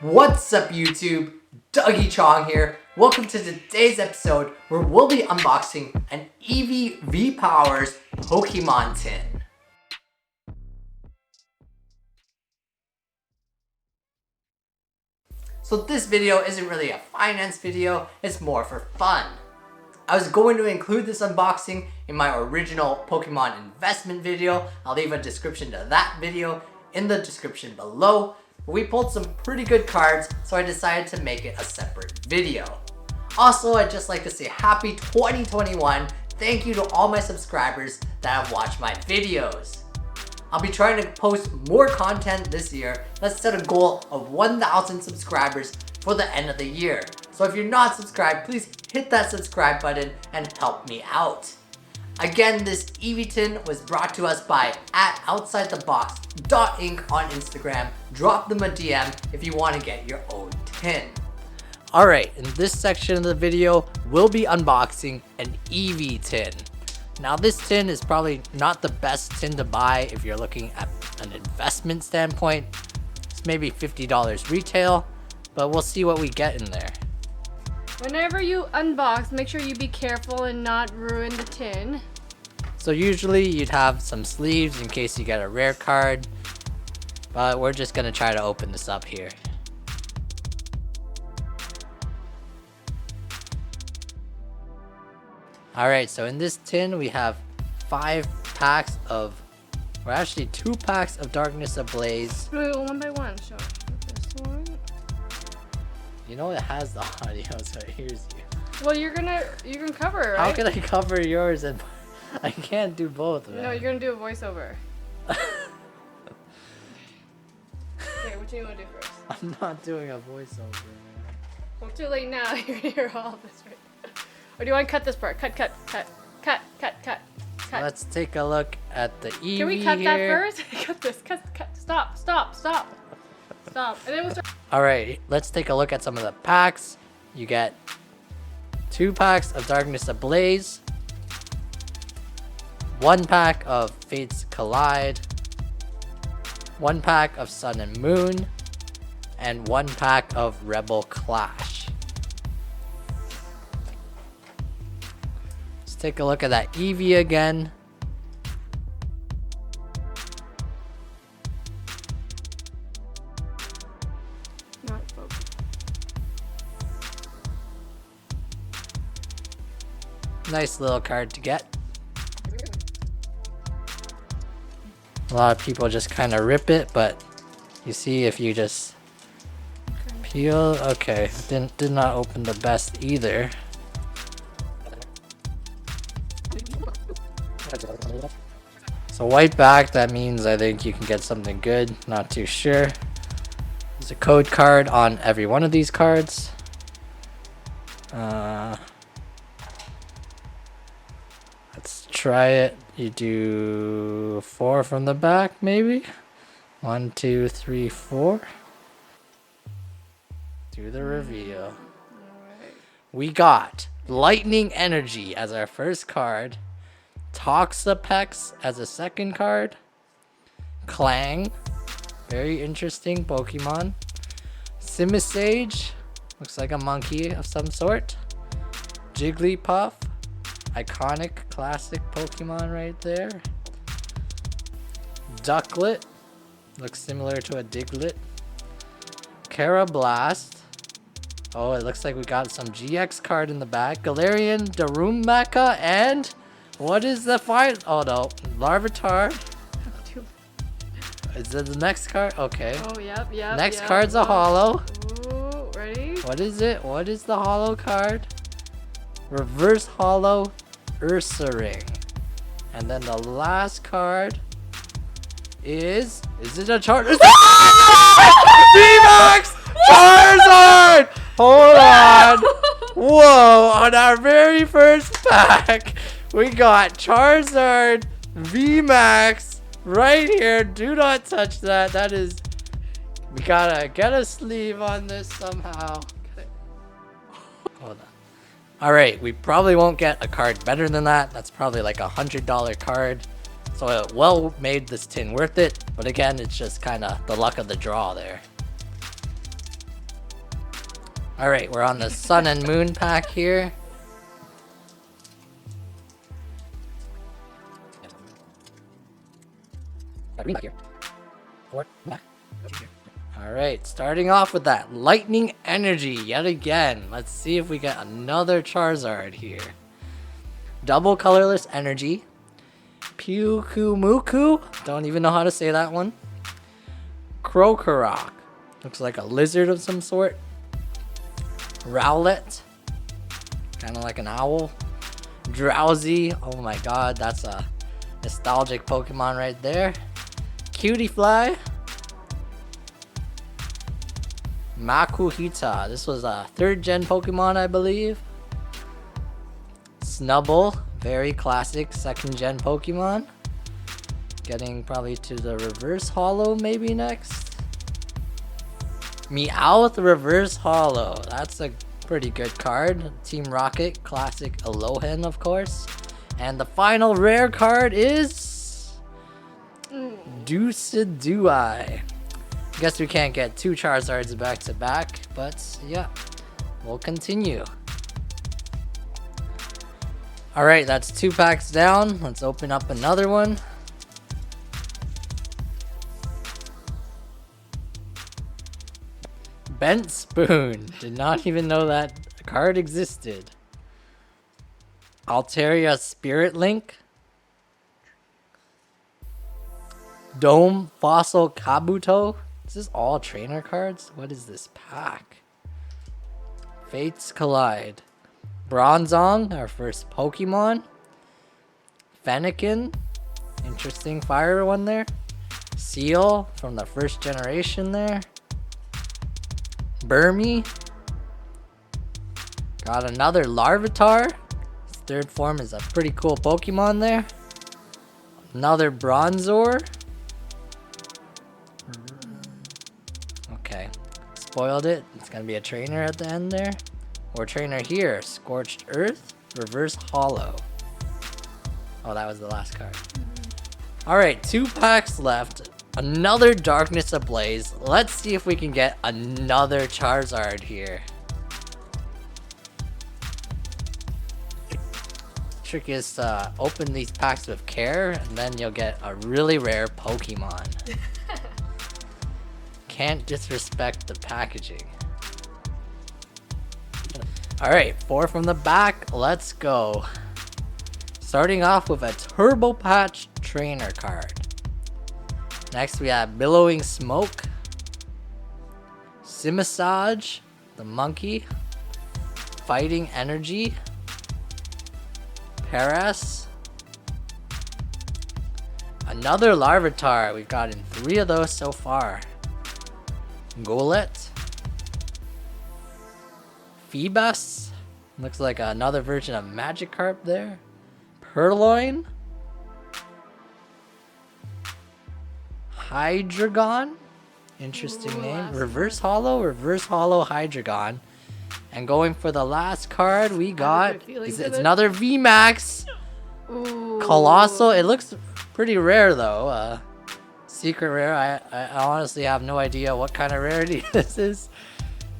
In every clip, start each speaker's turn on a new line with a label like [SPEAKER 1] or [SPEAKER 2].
[SPEAKER 1] What's up YouTube? Dougie Chong here. Welcome to today's episode where we'll be unboxing an Eevee V Powers Pokemon tin. So this video isn't really a finance video, it's more for fun. I was going to include this unboxing in my original Pokemon investment video. I'll leave a description to that video in the description below. We pulled some pretty good cards, so I decided to make it a separate video. Also, I'd just like to say happy 2021. Thank you to all my subscribers that have watched my videos. I'll be trying to post more content this year. Let's set a goal of 1,000 subscribers for the end of the year. So if you're not subscribed, please hit that subscribe button and help me out. Again, this Eevee tin was brought to us by @OutsideTheBox.Inc on Instagram. Drop them a DM if you want to get your own tin. Alright, in this section of the video, we'll be unboxing an Eevee tin. Now this tin is probably not the best tin to buy if you're looking at an investment standpoint. It's maybe $50 retail, but we'll see what we get in there.
[SPEAKER 2] Whenever you unbox, make sure you be careful and not ruin the tin.
[SPEAKER 1] So usually you'd have some sleeves in case you get a rare card, but we're just gonna try to open this up here. Alright, so in this tin we have 2 packs of Darkness Ablaze.
[SPEAKER 2] Wait, one by one. Show this one.
[SPEAKER 1] You know it has the audio, so it hears you.
[SPEAKER 2] Well, you're gonna cover it, right?
[SPEAKER 1] How can I cover yours and I can't do both, man.
[SPEAKER 2] No, you're gonna do a voiceover. Okay, what do you want to do first?
[SPEAKER 1] I'm not doing a voiceover, man.
[SPEAKER 2] Well, too late now. You're gonna hear all of this, right? Or do you want to cut this part? Cut.
[SPEAKER 1] Let's take a look at the Eevee.
[SPEAKER 2] Can we cut
[SPEAKER 1] here.
[SPEAKER 2] that first? Cut this. Cut. Stop. And then we'll start.
[SPEAKER 1] Alright, let's take a look at some of the packs. You get 2 packs of Darkness Ablaze, 1 pack of Fates Collide, 1 pack of Sun and Moon, and 1 pack of Rebel Clash. Let's take a look at that Eevee again.
[SPEAKER 2] Not focus.
[SPEAKER 1] Nice little card to get. A lot of people just kind of rip it, but you see if you just peel. Okay, did not open the best either. So white back, that means I think you can get something good. Not too sure. There's a code card on every one of these cards. Let's try it. You do 4 from the back, maybe? 1, 2, 3, 4. Do the reveal.
[SPEAKER 2] Alright.
[SPEAKER 1] We got Lightning Energy as our first card. Toxapex as a second card. Clang. Very interesting Pokemon. Simisage. Looks like a monkey of some sort. Jigglypuff. Iconic classic Pokemon right there. Ducklet. Looks similar to a Diglett. Carablast. Oh, it looks like we got some GX card in the back. Galarian, Darumaka, and what is the final? Oh no, Larvitar. Is that the next card? Okay.
[SPEAKER 2] Oh, yep.
[SPEAKER 1] Next card's a holo.
[SPEAKER 2] Ooh, ready?
[SPEAKER 1] What is it? What is the holo card? Reverse holo Ursaring. And then the last card is it a Charizard? Vmax Charizard! Hold on. Whoa, on our very first pack, we got Charizard Vmax right here. Do not touch that. That is, we gotta get a sleeve on this somehow. Hold on. Alright, we probably won't get a card better than that. That's probably like $100 card. So it well made this tin worth it. But again, it's just kind of the luck of the draw there. Alright, we're on the Sun and Moon pack here. Alright, starting off with that lightning energy yet again. Let's see if we get another Charizard here. Double colorless energy. Pyukumuku. Don't even know how to say that one. Krokorok. Looks like a lizard of some sort. Rowlet. Kind of like an owl. Drowsy. Oh my god, that's a nostalgic Pokemon right there. Cutiefly. Makuhita. This was a 3rd gen Pokemon, I believe. Snubbull. Very classic 2nd gen Pokemon. Getting probably to the reverse holo maybe next. Meowth reverse holo. That's a pretty good card. Team Rocket classic Alolan, of course. And the final rare card is Dusidui. Guess we can't get 2 Charizards back to back, but yeah, we'll continue. Alright, that's 2 packs down. Let's open up another one. Bent Spoon. Did not even know that card existed. Altaria Spirit Link. Dome Fossil Kabuto. Is this all trainer cards? What is this pack? Fates Collide. Bronzong, our first Pokemon. Fennekin. Interesting fire one there. Seal from the 1st generation there. Burmy. Got another Larvitar. His 3rd form is a pretty cool Pokemon there. Another Bronzor. Okay. Spoiled it. It's going to be a trainer at the end there. Or trainer here. Scorched Earth. Reverse Holo. Oh, that was the last card. Alright, 2 packs left. Another Darkness Ablaze. Let's see if we can get another Charizard here. Trick is to open these packs with care, and then you'll get a really rare Pokemon. Can't disrespect the packaging. Alright, 4 from the back. Let's go. Starting off with a Turbo Patch Trainer card. Next we have Billowing Smoke. Simisage, the monkey. Fighting Energy. Paras. Another Larvitar. We've gotten 3 of those so far. Golett. Phoebus. Looks like another version of Magikarp there. Purloin. Hydreigon. Interesting name. Reverse Holo Hydreigon. And going for the last card, we got it's another Vmax. Colossal. It looks pretty rare though. Secret rare. I honestly have no idea what kind of rarity this is.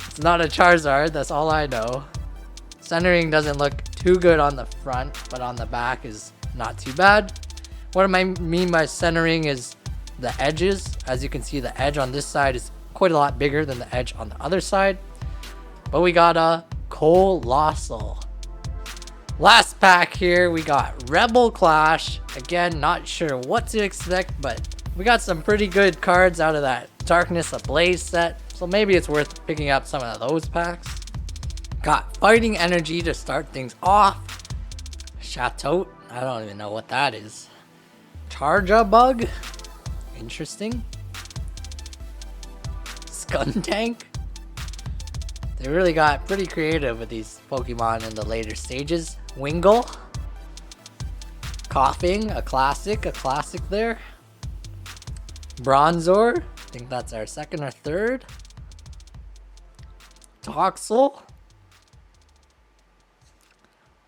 [SPEAKER 1] It's not a Charizard, that's all I know. Centering doesn't look too good on the front, but on the back is not too bad. What I mean by centering is the edges. As you can see, the edge on this side is quite a lot bigger than the edge on the other side. But we got a Colossal. Last pack here, we got Rebel Clash. Again, not sure what to expect, but we got some pretty good cards out of that Darkness Ablaze set. So maybe it's worth picking up some of those packs. Got Fighting Energy to start things off. Chateau. I don't even know what that is. Charjabug. Interesting. Skuntank. They really got pretty creative with these Pokemon in the later stages. Wingull. Coughing, a classic there. Bronzor. I think that's our 2nd or 3rd. Toxel.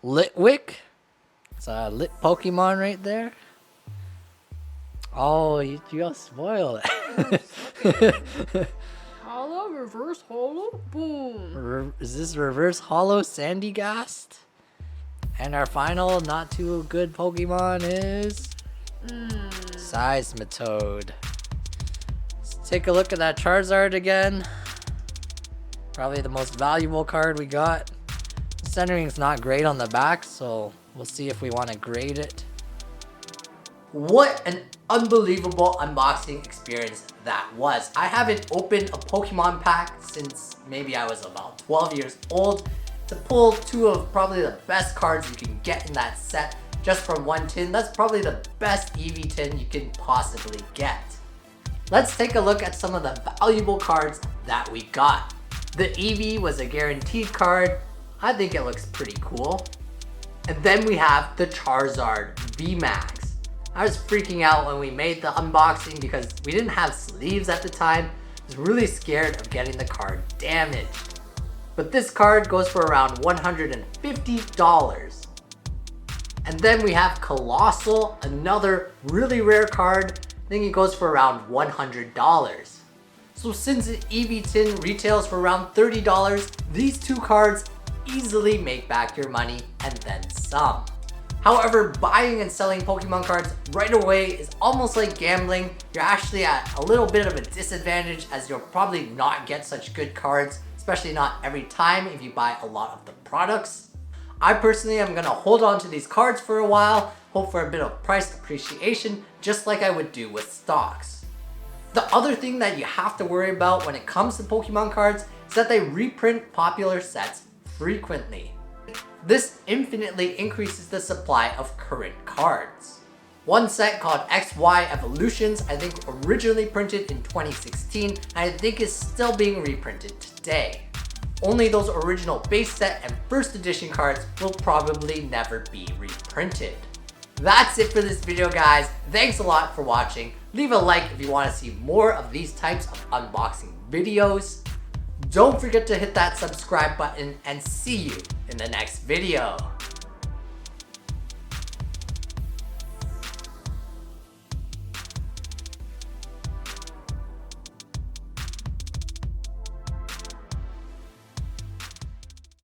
[SPEAKER 1] Litwick. It's a lit Pokemon right there. Oh, you got spoiled.
[SPEAKER 2] Holo reverse holo? Boom.
[SPEAKER 1] Is this reverse holo Sandygast? And our final not too good Pokemon is Seismitoad. Let's take a look at that Charizard again. Probably the most valuable card we got. The centering's not great on the back, so we'll see if we want to grade it. What an unbelievable unboxing experience that was. I haven't opened a Pokemon pack since maybe I was about 12 years old. To pull two of probably the best cards you can get in that set just from one tin, that's probably the best Eevee tin you can possibly get. Let's take a look at some of the valuable cards that we got. The Eevee was a guaranteed card. I think it looks pretty cool. And then we have the Charizard Vmax. I was freaking out when we made the unboxing because we didn't have sleeves at the time. I was really scared of getting the card damaged. But this card goes for around $150. And then we have Colossal, another really rare card. I think it goes for around $100. So since an Eevee tin retails for around $30, these two cards easily make back your money and then some. However, buying and selling Pokemon cards right away is almost like gambling. You're actually at a little bit of a disadvantage as you'll probably not get such good cards, especially not every time if you buy a lot of the products. I personally am gonna hold on to these cards for a while, hope for a bit of price appreciation, just like I would do with stocks. The other thing that you have to worry about when it comes to Pokemon cards is that they reprint popular sets frequently. This infinitely increases the supply of current cards. One set called XY Evolutions, I think originally printed in 2016, and I think is still being reprinted today. Only those original base set and first edition cards will probably never be reprinted. That's it for this video, guys. Thanks a lot for watching. Leave a like if you want to see more of these types of unboxing videos. Don't forget to hit that subscribe button and see you in the next video.